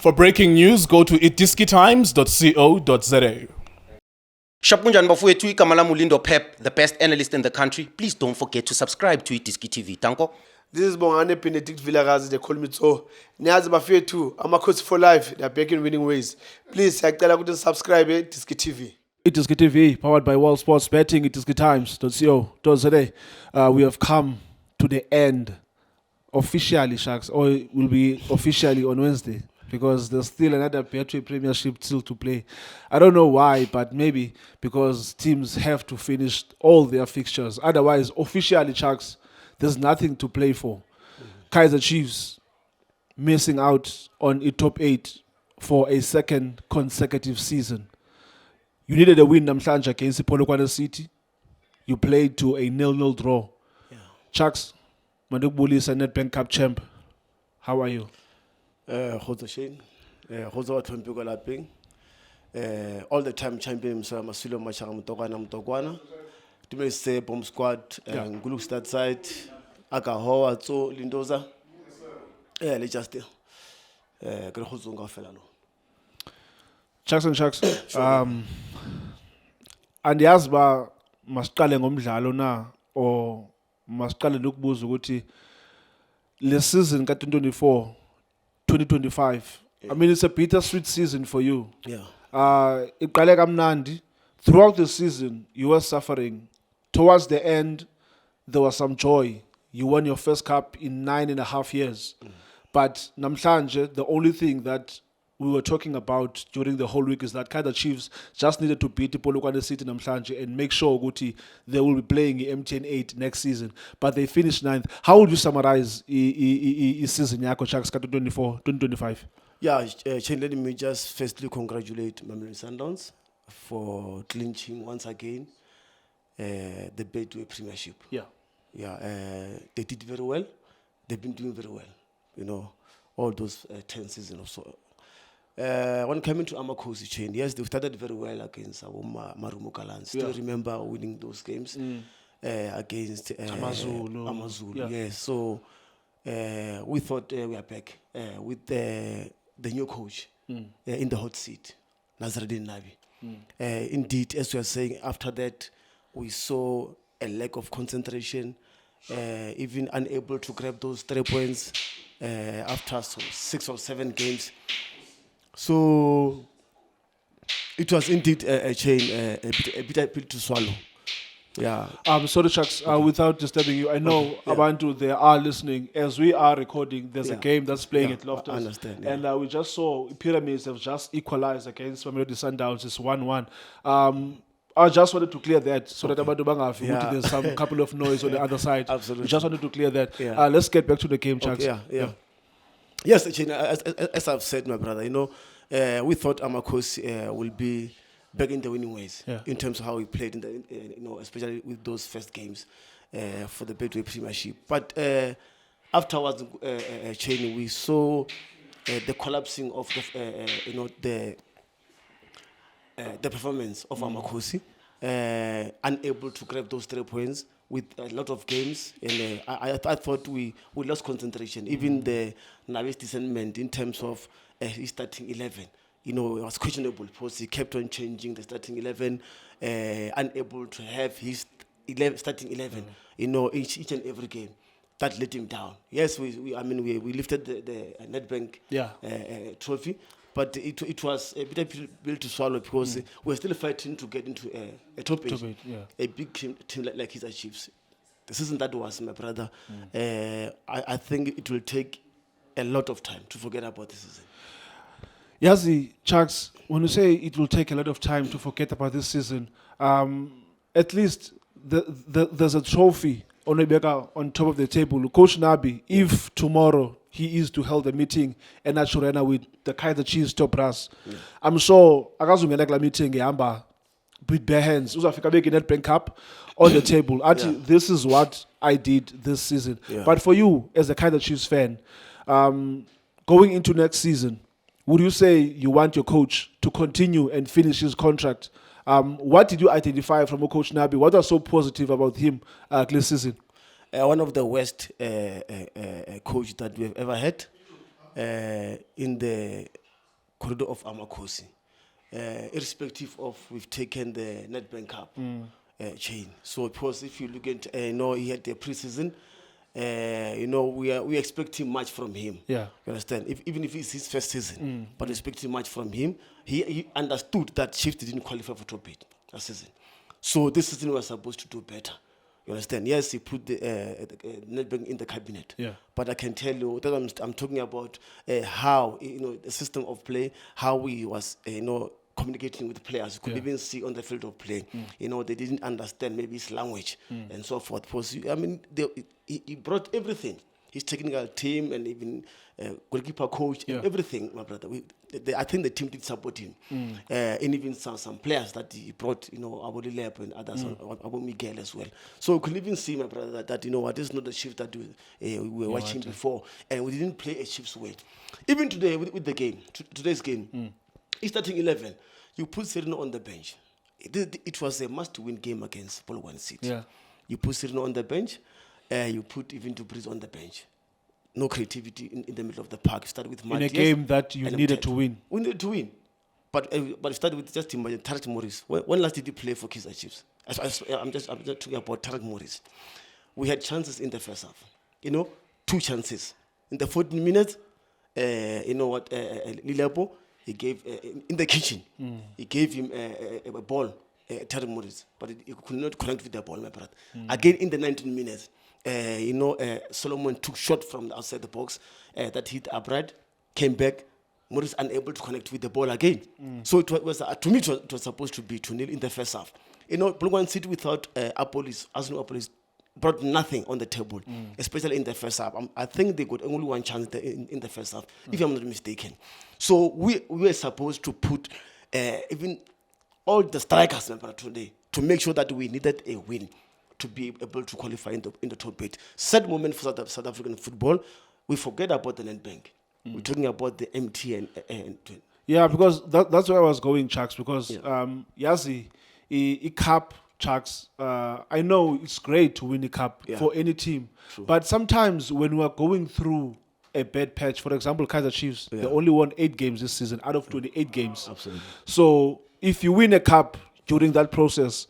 For breaking news, go to iDiskiTimes.co.za. Shapunjan bafowethu igama lami uLindo Pep, the best analyst in the country. Please don't forget to subscribe to iDiskiTV. Tanko. This is Bongane Benedict Villagazi, they call me so. Niazi bafowethu, Amakhosi for life, they are back in winning ways. Please, siyacela ukuthi subscribe iDiskiTV. iDiskiTV, powered by World Sports Betting, iDiskiTimes.co.za. We have come to the end, officially, Sharks, or it will be officially on Wednesday, because there's still another Betway Premiership still to play. I don't know why, but maybe because teams have to finish all their fixtures. Otherwise, officially, Sharks, there's nothing to play for. Kaizer Chiefs missing out on a top 8 for a second consecutive season. You needed a win namhlanje against Polokwane City. You played to a 0-0 draw. Chucks, Mandukbulisa Nedbank Cup champ. How are you? Khozo Shane, Khozo Athompiko lapeng. All the time champion Masilo Machaka Mtokwana. To me say bomb squad, Ngulu start side, Akaho Atso Lindoza. Let's just Khozo Ngafelalo. Chucks and Chucks. Andiyazi ba masiqale ngomdlalo na or masiqale nokubuza ukuthi le season ka-2024 2025. I mean, it's a bittersweet season for you. Iqale kamnandi. Throughout the season, you were suffering. Towards the end, there was some joy. You won your first cup in 9.5 years. But namhlanje, the only thing that we were talking about during the whole week is that Kaizer Chiefs just needed to beat Polokwane City namhlanje and make sure Guti they will be playing MTN 8 next season. But they finished 9th. How would you summarize season Yako Sharks 2024-2025? Shane, let me just firstly congratulate Mamelodi Sundowns for clinching once again the Betway Premiership. They did very well. They've been doing very well. You know, all those 10 seasons or so. When coming to Amakhosi chain, yes, they started very well against Marumo Kalans. Still remember winning those games against Amazulu. Yes, so we thought we are back with the new coach in the hot seat, Nabi. Indeed, as we are saying, after that, we saw a lack of concentration, even unable to grab those 3 points after 6 or 7 games. So it was indeed a chain, a bit to swallow. Sorry, Chucks, without disturbing you, I know Abantu, they are listening. As we are recording, there's a game that's playing at Loftus. I understand. And we just saw Pyramids have just equalized against Mamelodi Sundowns. It's 1-1. I just wanted to clear that so that Abantu Bangafi, there's some couple of noise on the other side. Absolutely. We just wanted to clear that. Let's get back to the game, Chucks. Yes, as I've said, my brother, you know, we thought Amakhosi will be back in the winning ways in terms of how he played, you know, especially with those first games for the Betway Premiership. But afterwards, we saw the collapsing of the performance of Amakhosi, unable to grab those 3 points with a lot of games, and I thought we lost concentration. Even the Nabi's discernment in terms of his starting 11, you know, it was questionable because he kept on changing the starting 11, unable to have his starting 11, you know, each and every game. That let him down. Yes, we lifted the Nedbank trophy, but it was a bit pill to swallow because we're still fighting to get into a top 8. A big team like Kaizer Chiefs. The season that was, my brother, I think it will take a lot of time to forget about this season. Yazi, Chucks, when you say it will take a lot of time to forget about this season, at least there's a trophy on top of the table. Coach Nabi, if tomorrow he is to hold a meeting and Naturena with the Kaizer Chiefs top brass, I'm sure akazungenela meeting ehamba with bare hands. Uzafika beke Nedbank Cup on the table. This is what I did this season. But for you, as a Kaizer Chiefs fan, going into next season, would you say you want your coach to continue and finish his contract? What did you identify from a Coach Nabi? What was so positive about him this season? One of the worst coach that we have ever had in the corridor of Amakosi. Irrespective of, we've taken the Nedbank Cup chain. So because if you look at, he had the preseason, we expecting much from him. Yeah. You understand? Even if it's his first season, but expecting much from him. He understood that Chiefs didn't qualify for top 8 that season. So this season we were supposed to do better. You understand? Yes, he put the Nedbank in the cabinet. Yeah. But I can tell you that I'm talking about how, the system of play, how he was, communicating with players. You could even see on the field of play, they didn't understand maybe his language and so forth. Because, he brought everything. His technical team and even goalkeeper coach and everything, my brother. I think the team did support him. And even some players that he brought, Abu Lilep and others, Abu Miguel as well. So we could even see, my brother, that this is not the shift that we were watching before. And we didn't play a Chiefs way. Even today, with the game, today's game, it's starting 11. You put Serino on the bench. It was a must-win game against Polokwane City. Yeah. You put Serino on the bench. You put even Dupreez on the bench. No creativity in the middle of the park. You started with in a game that you needed to win. We needed to win. But you started with just imagine Tarek Morris. When last did he play for Kaizer Chiefs? I'm just talking about Tarek Morris. We had chances in the first half. 2 chances. In the 14 minutes, Lilepo, he gave, in the kitchen, he gave him a ball, Tarek Morris, but he could not connect with the ball, my brother. Again, in the 19 minutes, Solomon took shot from outside the box that hit upright, came back. Morris unable to connect with the ball again. So it was to me, it was supposed to be 2-0 in the first half. Polokwane City without Arsenal Police brought nothing on the table, especially in the first half. I think they got only one chance in the first half, if I'm not mistaken. So we were supposed to put even all the strikers today to make sure that we needed a win to be able to qualify in the top 8. Sad moment for South African football. We forget about the Nedbank. We're talking about the MTN. Yeah, because that's where I was going, Chucks, because Yazi, a cup, Chucks, I know it's great to win a cup for any team. True. But sometimes when we are going through a bad patch, for example, Kaizer Chiefs, they only won 8 games this season out of 28 games. Absolutely. So if you win a cup during that process,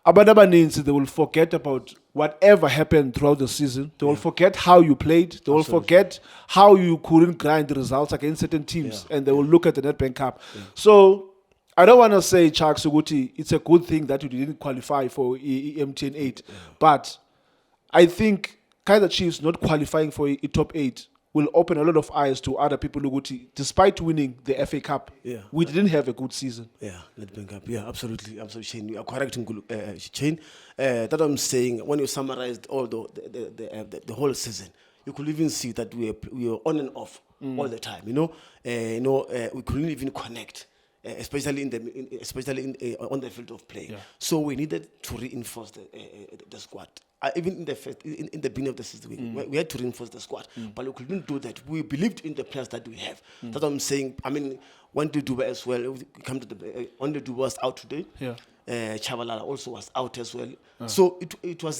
Abadabanins, they will forget about whatever happened throughout the season. They will forget how you played. They will forget how you couldn't grind the results against certain teams, and they will look at the Nedbank Cup. So I don't want to say, Chuck Suguti, it's a good thing that you didn't qualify for MTN 8, but I think Kaizer Chiefs not qualifying for a top 8 will open a lot of eyes to other people. Despite winning the FA Cup, we didn't have a good season. Yeah, Nedbank Cup. Yeah, absolutely, Shane. You are correct, Shane. That I'm saying, when you summarized all the whole season, you could even see that we were on and off all the time. We couldn't even connect. Especially on the field of play. Yeah. So we needed to reinforce the squad. Even in the beginning of the season, we had to reinforce the squad, but we couldn't do that. We believed in the players that we have. That's what I'm saying. I mean, when to do as well. We come to the when the Duba was out today. Yeah. Chavalala also was out as well. So it was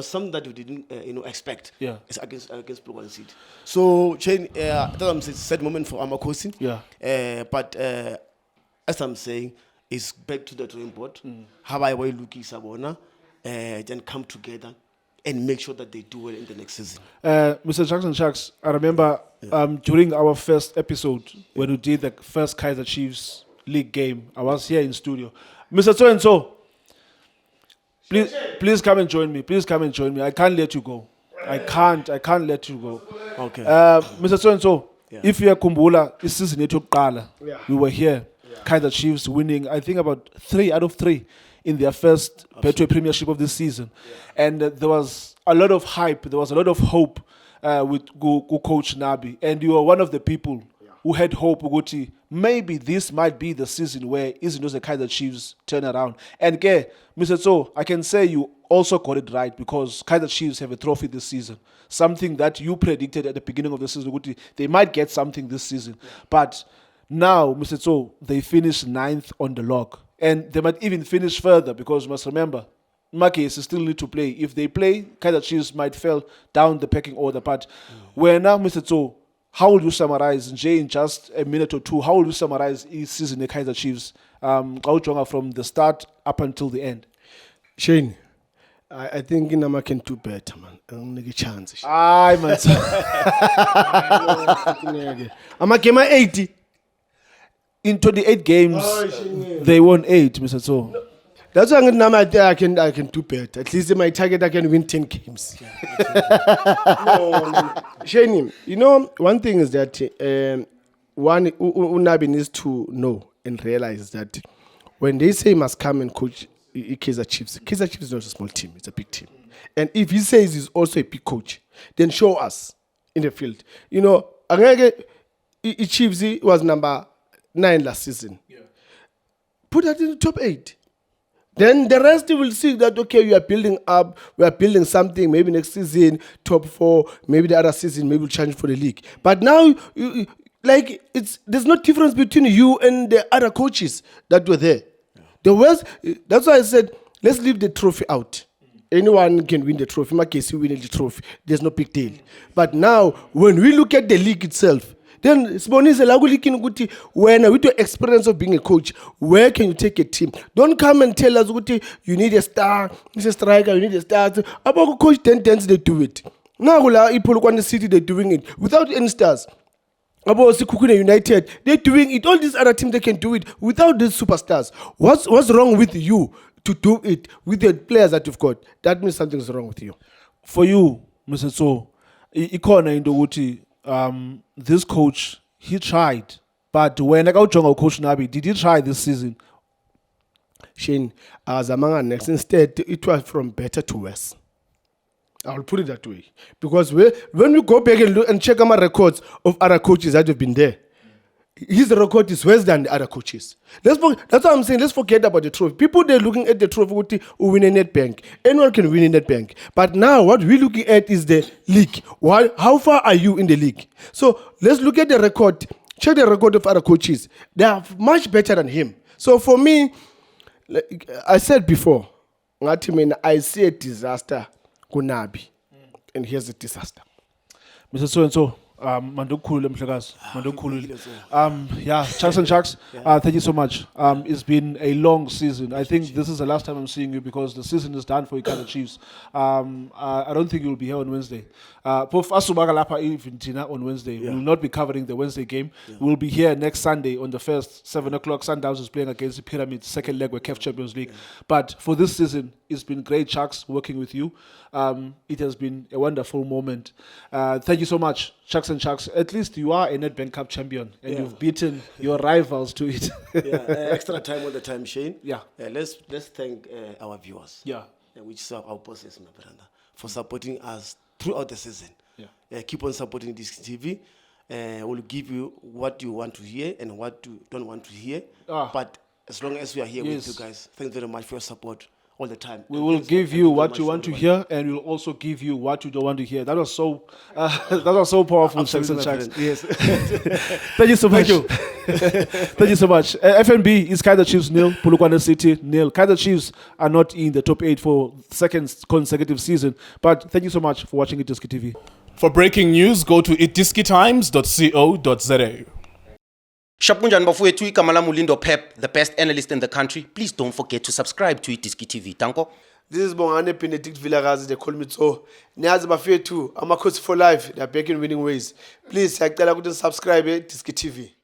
something that we didn't expect. Yeah. Against Polokwane City. So Chain, that's what I'm saying. It's a sad moment for Amakosi. Yeah. But as I'm saying, it's back to the drawing board. How I will look Sabona, then come together and make sure that they do well in the next season. Mr. Jackson Sharks, I remember during our first episode when we did the first Kaizer Chiefs League game, I was here in studio. Mr. So-and-so, please come and join me. Please come and join me. I can't let you go. I can't let you go. Okay. Mr. So-and-so, if you are Kumbula, this is Neto. We were here. Kaizer Chiefs winning, I think, about 3 out of 3 in their first Betway Premiership of this season. And there was a lot of hype, there was a lot of hope with Coach Nabi. And you are one of the people who had hope, Uguti, maybe this might be the season where Izindo's the Kaizer Chiefs turn around. And Mr. So, I can say you also got it right, because Kaizer Chiefs have a trophy this season. Something that you predicted at the beginning of the season, Uguti, they might get something this season. But now, Mr. So, they finished 9th on the log. And they might even finish further, because you must remember, Makis still need to play. If they play, Kaizer Chiefs might fall down the pecking order. But we're now, Mr. So, how will you summarize, Jay, in just a minute or two, how will you summarize each season in Kaizer Chiefs from the start up until the end? Shane, I think Nama can do better, man. I'm going to chance. Aye, man. I'm a game 80. In 28 games, they won 8, Mr. So. That's why I can do better. At least in my target, I can win 10 games. No. Shane, you know, one thing is that Nabi needs to know and realize that when they say he must come and coach Kaizer Chiefs is not a small team, it's a big team. And if he says he's also a big coach, then show us in the field. You know, Chiefs was number 9 last season. Yeah. Put that in the top 8. Then the rest will see that, okay, you are building up, we are building something, maybe next season, top 4, maybe the other season, maybe we'll challenge for the league. But now, there's no difference between you and the other coaches that were there. Yeah. That's why I said, let's leave the trophy out. Anyone can win the trophy. Makesi win the trophy. There's no big deal. But now, when we look at the league itself, then when with your experience of being a coach, where can you take a team? Don't come and tell us you need a star, it's a striker, you need a star. About coach 10 they do it. Now Polokwane City they're doing it without any stars. About Sikukune United, they're doing it. All these other teams they can do it without these superstars. What's wrong with you to do it with the players that you've got? That means something's wrong with you. For you, Mr. So, ikona into ukuthi this coach, he tried. But when I got Coach Nabi, did he try this season? Shane, as among next, instead, it was from better to worse. I'll put it that way. Because when we go back and look and check our records of other coaches that have been there, his record is worse than the other coaches. That's what I'm saying. Let's forget about the trophy. People, they're looking at the trophy who win a net bank. Anyone can win a net bank. But now what we're looking at is the league. How far are you in the league? So let's look at the record. Check the record of other coaches. They are much better than him. So for me, like I said before, I see a disaster go Nabi. And here's the disaster. Mr. So-and-so. Chucks and Chucks, thank you so much. It's been a long season. I think this is the last time I'm seeing you because the season is done for Kaizer Chiefs. I don't think you'll be here on Wednesday. On Wednesday. We will not be covering the Wednesday game. We'll be here next Sunday on the first 7 o'clock. Sundowns is playing against the Pyramid, second leg with CAF Champions League. But for this season, it's been great, Chucks, working with you. It has been a wonderful moment. Thank you so much, Chucks and Chucks. At least you are a Nedbank Cup champion and you've beaten your rivals to it. Extra time all the time, Shane. Let's thank our viewers. Which is our bosses, my brother, for supporting us throughout the season. Keep on supporting iDiskiTV. We'll give you what you want to hear and what you don't want to hear. But as long as we are here with you guys, thanks very much for your support all the time. We will give you what you want to hear, and we'll also give you what you don't want to hear. That was so powerful, Chucks and Chucks. Yes. Thank you so much. Thank you so much. FNB is Kaizer Chiefs 0, Polokwane City 0. Kaizer Chiefs are not in the top 8 for second consecutive season. But thank you so much for watching iDiskiTV. For breaking news, go to iDiskiTimes.co.za. Shapunjan bafowethu igama lami uLindo Pep, the best analyst in the country. Please don't forget to subscribe to iDiskiTV. Tanko. This is Bongane Benedict Villagazi, they call me so. Niyazi bafowethu, I'm a coach for life. They are back in winning ways. Please, subscribe to iDiskiTV.